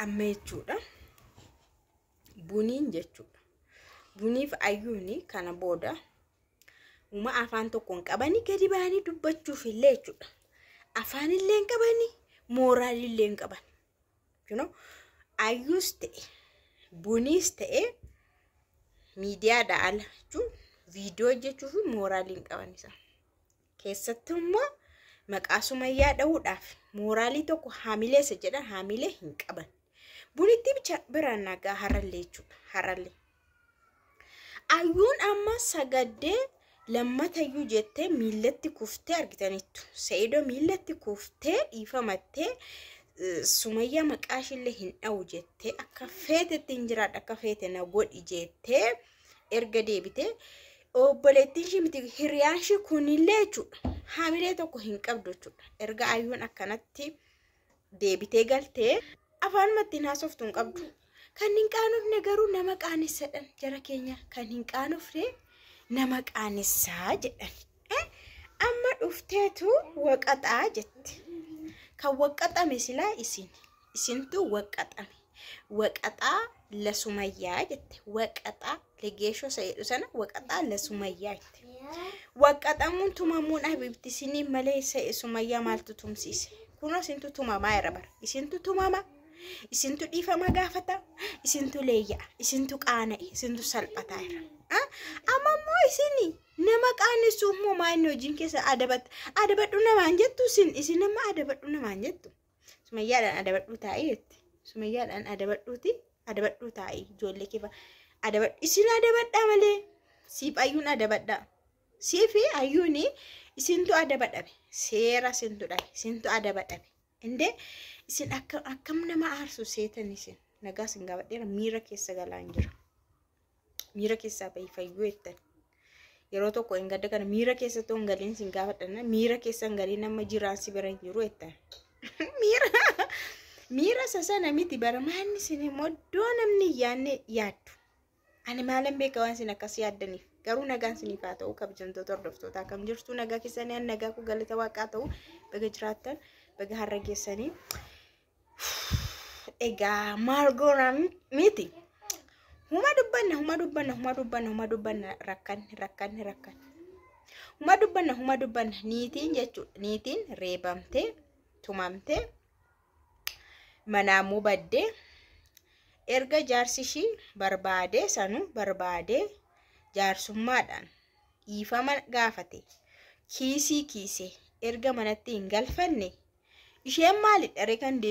amma jechuudha buniin jechuudha buniif ayyuuni kana booda uma afaan tokkoon qabanii gadi baanii dubbachuuf illee jechuudha afaan illee qabanii mooraal illee qaban you know ayyuus ta'e buniis ta'e miidiyaa daala jechuun viidiyoo jechuuf mooraaliin qaban isa keessatti immoo maqaa Sumayyaa dha'uudhaaf mooraalii tokko haamileessa jedhan haamilee hin qaban bunitti bicha biraan nagaa harallee jechuudha harallee ayyuun amma sagaddee lammatayyuu jettee miillatti kuftee argitaniittu Sa'iidoo miillatti kuftee dhiifamattee Sumayyaa maqaashillee hin dha'u jettee akka feetetti hin jiraadha akka feete na godhi jettee erga deebitee obboleettiin ishii miti hiriyaan ishii kunillee jechuudha haamilee tokko hin qabdu jechuudha erga ayyuun akkanatti deebitee galtee afaanumatti haasoftu hin qabdu kan hin qaanofne garuu nama qaanessadhan jara keenya kan hin qaanofne nama qaanessaa jedhan amma dhufteetu waqaxaa jette kan waqaxame silaa isintu waqaxame waqaxaa la Sumayyaa jette waqaxaa legeeshoo Sa'iidoo sana waqaxaa la Sumayyaa jette waqaxamuun tumamuun abibti sinii malee Sumayyaa maaltu tumsiise kuno isintu tumamaa era bara isintu tumama isintu dhiifama gaafata isintu leeyyaa isintu qaana'e isintu salphataa era amma immoo isini nama qaanessu immoo maanni hojiin keessa adabadhu namaan jettu isin amma adabadhu namaan jettu Sumayyaadhaan adabadhu taa'ee jetti Sumayyaadhaan adabadhu taa'ee ijoollee keessa adabadhu isin adabadhaa malee siif ayyuun adabadhaa siifi ayyuuni isintu adabadhabe seera isintu dhabe isintu adabadhabe inde isin akkam nama aarsu seetan isin nagaa sin gaafadheera miira keessa galaan jira miira keessaa fayyuu jettan yeroo tokko hin gadda kana miira keessa ta'uu hin galiin sin gaafadhanna miira keessa hin galiin amma jiraan si bira jiru jettan miira sana miti bara maanni sin moddoo namni yaaddu ani maalan beeka waan sin akkas yaaddaniif garuu nagaan siniif haa ta'u kabajamtoota hordoftoota akkam jirtu nagaa keessanii nagaa ku galata waaqaa ta'u baga jiraattan baga har'a geessanii egaa maal goona miti huma dubbanna rakkan huma dubbanna niitiin jechuudha niitiin reebamtee tumamtee manaamuu baddee erga jaarsishii barbaadee jaarsummaadhaan dhiifama gaafate kiisee erga manatti hin galfanne isheen maalidha ree kan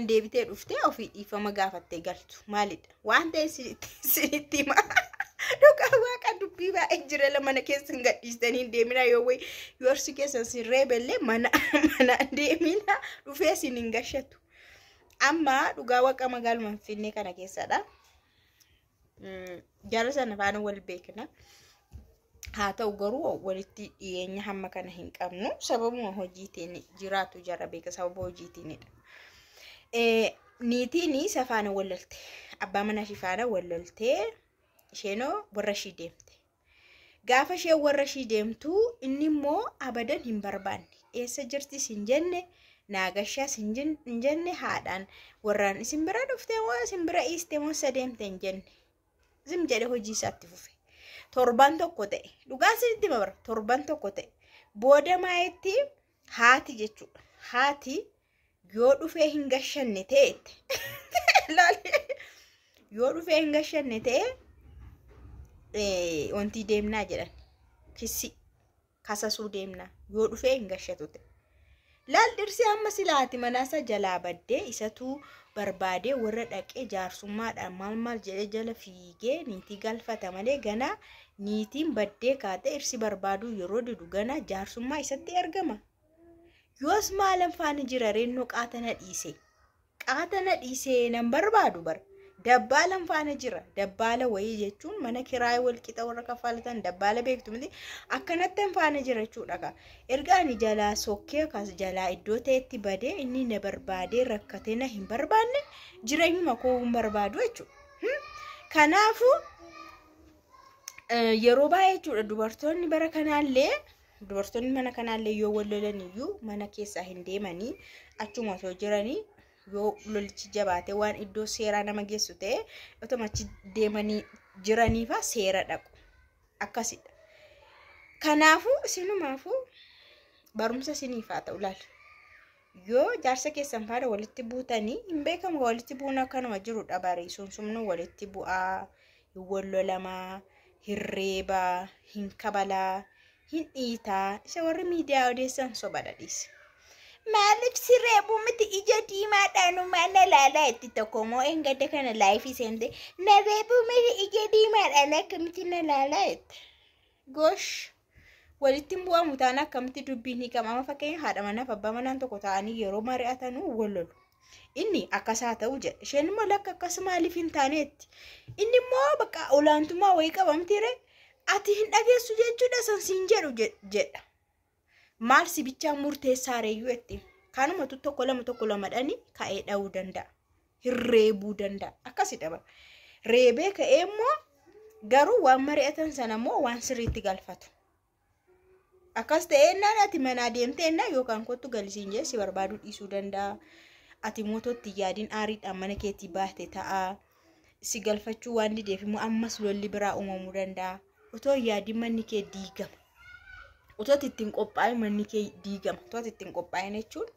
deebitee dhufte ofii dhiifama gaafattee galtu maalidha waan ta'e sinitti hima dhugaa waaqa dubbii baay'ee jira mana keessa hin gadhiistanii deemina yoo way yoorsi keessa sin reebellee mana deemina dhufee sin hin gashatu amma dhugaa waaqa magaaluma Finfinnee kana keessadha jara sana faana wal beekna haa ta'u garuu walitti dhiyeenya hamma kana hin qabnu sababuma hojiitiin jiraatu jara beeka sababa hojiitiinidha niitiin safaana walalte abbaa mana shifaana walalte isheenoo warra ishii deemte gaafa ishee warra ishii deemtu inni immoo abadan hin barbaanne eessa jirti sin jenne naagashaa sin jenne haadhaan warraan isin bira dhufte moo isin bira iiste moo sadeemte hin jenne zim jedhe hojii isaatti fufe torban tokko ta'e dhugaa sinitti mabara torban tokko ta'e booda maayetti haati jechuudha haati yoo dhufee hin gashanne ta'etti yoo dhufee hin gashanne ta'e wanti deemnaa jedhan kissi kasasuu deemnaa yoo dhufee hin gashatu ta'e laal dhirsi amma silaati manaasa jalaa baddee isatu barbaadee warra dhaqee jaarsummaadhaan maal jedhee jala fiigee niitii galfata malee gana niitiin baddee kaate irsi barbaaduu yeroo didu gana jaarsummaa isatti ergama yoos maalan faana jira reennoo qaatana dhiisee nan barbaadu bar dabbaalan faana jira dabbaala wayii jechuun mana kiraay wal qixa warra kafalatan dabbaala beektu miti akkanatti faana jira jechuudha erga ani jalaa sokkee kas jalaa iddoo ta'etti badee inni na barbaadee rakkatee na hin barbaanne jireenyuma koo hin barbaadu jechuudha kanaafu yeroo baay'ee jechuudha dubartoonni bara kanaallee dubartoonni mana kanaallee yoo wal lolaniyyuu mana keessaa hin deemanii achuma osoo jiranii yoo lolichi jabaate waan iddoo seeraa nama geessu ta'e otomachi deemanii jiraniifa seera dhaqu akkasidha. Kanaafuu isinumaafuu barumsa isiniifaa ta'u laal. Yoo jaarsa keessan faana walitti buutanii hin beekamu walitti buuna akkanuma jirudha barii sunsumnu walitti bu'aa wallolamaa hirreebaa hin kabalaa hin dhiitaa isa warri miidiyaa odeessan sobadhadhiis. Maaliif si reebuu miti ija diimaadhaan mana laalaa itti tokkomoo engada kana laayifii seente na reebuu miti ija diimaadhaan akkamitti na laalaa itti. Gosh walitti bu'amu taana akkamitti dubbiin hiikama amma fakkeenya haadha manaaf abbaa manaan tokko ta'anii yeroo mari'atanuu wallolu. Inni akkasaa ta'uu jedha. Isheen immoo lakka akkas maaliif hin taaneetti. Inni immoo bakka olaantummaa wayii qabamtire ati hin dhageessu jechuudha sansiin jedhu jedha. Maal si bichaa murteessaa reeyyuu itti. Kanumatu tokko lama dhani ka'ee dha'uu danda'a. Hirreebuu danda'a. Akkasidha bara. Reebee ka'ee immoo garuu waan mari'atan sana immoo waan sirriitti galfatu. Akkas ta'ee naan ati manaa deemtee naa yookaan kottu galisiin jee si barbaaduu dhiisuu danda'a. Ati moototti yaadiin aariidhaan mana keetii baate ta'a. Si galfachuu waan dideef immoo ammas lolli biraa uumamuu danda'a. Otoo yaadiin manni kee diigama. Otoo ittiin qophaa'e manni kee diigama. Otoo ittiin qophaa'e jechuun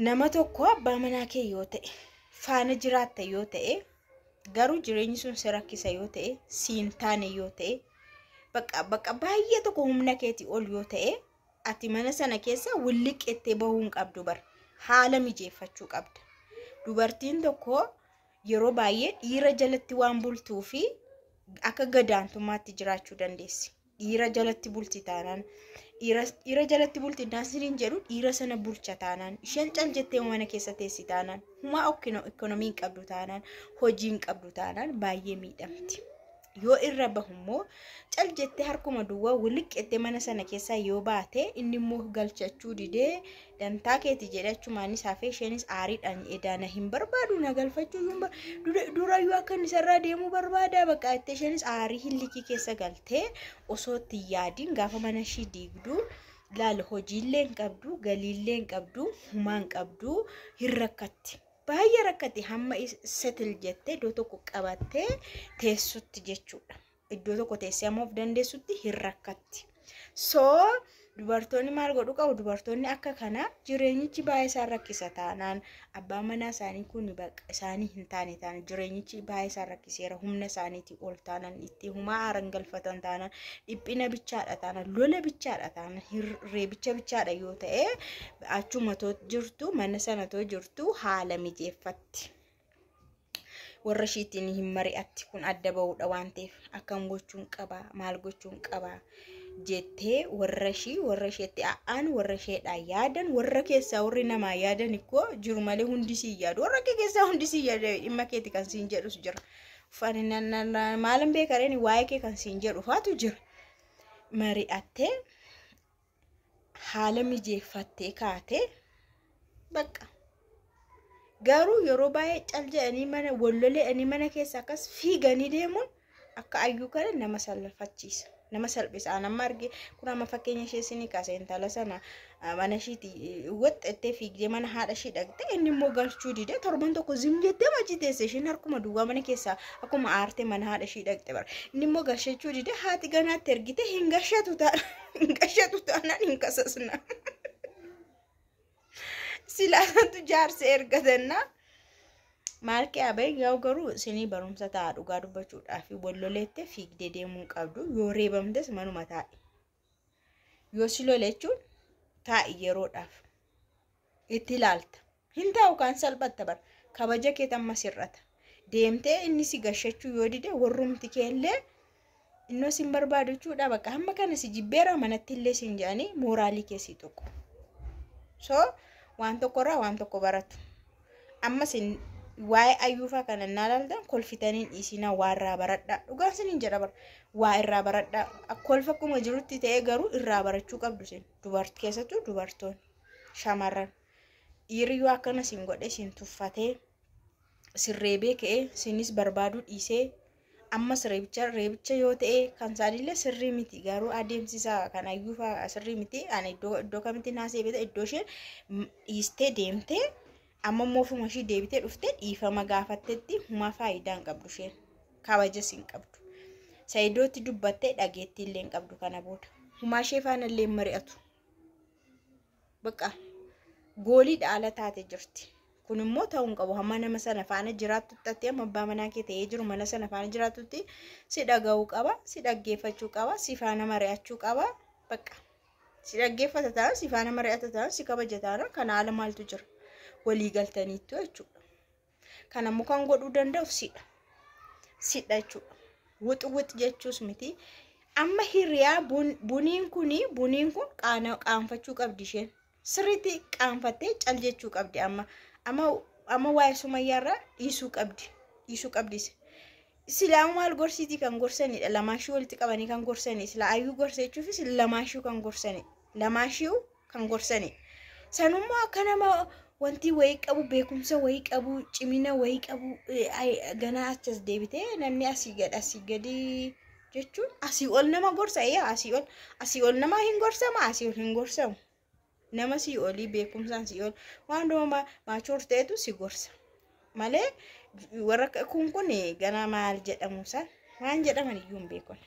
nama tokko abbaa manaa kee yoo ta'e faana jiraatta yoo ta'e garuu jireenyi sun si rakkisa yoo ta'e siin taane yoo ta'e bakka baay'ee tokko humna keetii ol yoo ta'e ati mana sana keessa williqettee bahuu hin qabdu bara. Haala mijeeffachuu qabda. Dubartiin tokko yeroo baay'ee dhiira jalatti waan bultuu fi akka gadaantummaatti jiraachuu dandeessi. Dhiira jalatti bulti taanaan dhiira jalatti bulti naasiriin jedhu dhiira sana bulcha taanaan isheen cal jettee mana keessa teessi taanaan humaa ekonomii qabdu taanaan hojiin qabdu taanaan baay'ee miidhamti. Yoo irra bahummoo cal jettee harkuma duwwaa williqettee mana sana keessaa yoo baate inni immoo galchachuu didee dantaa keeti jedhachumaanis hafee isheenis aariidhaan edaana hin barbaadu na galfachuu dura yoo akka inni sarraa deemuu barbaada bakka itti isheenis aarii hillikii keessa galtee osoo itti yaadiin gaafa mana ishii diigduu laala hojiillee hin qabdu galiillee hin qabdu humaa hin qabdu hin rakkatti. Baay'ee rakkate hamma settle jettee iddoo tokko qabattee teessutti jechuudha. Iddoo tokko teessee amma of dandeessutti hin rakkatti. So dubartoonni maal godhu qabu? Dubartoonni akka kana jireenyichi baay'ee isaan rakkisa taanaan abbaa manaa isaanii kun isaanii hin taane taanaan jireenyichi baay'ee isaan rakkiseera humna isaaniitii ol taanaan itti humaa aaran galfatan taanaan dhiphina bichaadha taanaan lola bichaadha taanaan reebicha bichaadha yoo ta'e achuma too jirtu mana sana too jirtu haala mijeeffatti. Warra ishiitiin hin mari'atti kun adda ba'uudha waan ta'eef akkam gochuun qaba maal gochuun qaba. Jettee warra isheetti aan warra isheedhaan yaadan warra keessaa warri namaa yaadan ikkoo jiru malee hundi si yaadu warra keessaa hundi si yaada dhimma keeti kan siin jedhus jira. Maalan beekareen waa'ee kee kan siin jedhu faatu jira. Mari'attee haala mijeeffattee kaatee bakka. Garuu yeroo baay'ee cal jedhanii mana wallolee mana keessa akkas fiiganii deemuun akka ayyuu kana nama salphachiisa. Nama salphisa nama arge kun amma fakkeenya ishee isinii kaase intala sana mana ishiiti waxxattee fiigdee mana haadha ishee dhaqxe inni immoo galchuu dide torban tokko zim jettee machi teesse isheen harkuma duwwaa mana keessaa akkuma aartee mana haadha ishee dhaqxe bara inni immoo galchachuu dide haati ganaatti ergite hin gashatu taanaan hin kasasna silaatu jaarsa ergatannaa. Maal kee abee yoo garuu isinii barumsa ta'a dhugaa dubbachuudhaaf walloleettee fiigdee deemuu qabdu yoo reebamtes manuma taa'i. Yoo si lolechuun taa'i yeroodhaaf itti ilaalta. Hin taa'u kan salphatta bara kabaja kee tamma sirrata. Deemtee inni si gashachuu yoo dide warrumti keellee innoo sin barbaadu jechuudha bakka hamma kana si jibbeera manatti illee sin jedhanii mooraalii keessii tokko. So waan tokkorraa waan tokko baratu. Amma sin waa'ee ayyuufaa kana naalaaltan kolfitaniin dhiisinaa waa irraa baradhaa dhugaan siniin jedha bara waa irraa baradhaa kolfa akkuma jirutti ta'ee garuu irraa barachuu qabdu sin keessattuu dubartoonni shamarran dhiirri yoo akkana sin godhe sin tuffatee sirreebee ka'ee sinis barbaaduu dhiisee ammas reebicha yoo ta'e kan isaanillee sirrii miti garuu adeemsisaa kan ayyuufaa sirrii miti ani iddoo kamitti naasee beeta iddoo isheen dhiistee deemtee amma moofuma ishii deebitee dhuftee dhiifama gaafattetti huma faayidaan qabdu isheen kabajas hin qabdu Saidootti dubbattee dhageettii illee hin qabdu kana booda huma ishee faana illee mari'atu bakka goolii dhaala taate jirti kun immoo ta'uu hin qabu hamma nama sana faana jiraattutti amma abbaa manaa kee ta'ee jiru mana sana faana jiraattutti si dhaga'uu qaba si dhaggeeffachuu qaba si faana mari'achuu qaba bakka si dhaggeeffata ta'a si faana mari'ata ta'a si kabajata kana haala maaltu jira walii galtaniitu jechuudha. Kana immoo kan godhuu danda'u sidha jechuudha. Wuxu jechuus miti. Amma hiriyaa buniin kun qaanfachuu qabdi isheen. Sirriitti qaanfattee cal jechuu qabdi amma waa'ee Sumayyaarraa dhiisuu qabdi. Silaa maal gorsiiti kan gorsanidha. Lamaashii walitti qabanii kan gorsanii silaa ayyuu gorseechuufis lamaashii kan gorsanii. Lamaashii kan gorsanii. Sanummaa akka nama wanti wayii qabu beekumsa wayii qabu cimina wayii qabu ganaa achas deebitee namni asii gadi jechuun asii ol nama gorsa asii ol nama hin gorsama asii ol hin gorsamu nama sii olii beekumsaan sii ol waan dhuma maachoor ta'etu si gorsa malee warra kun ganaa maal jedhamu san waan jedhaman iyyuu hin beekon.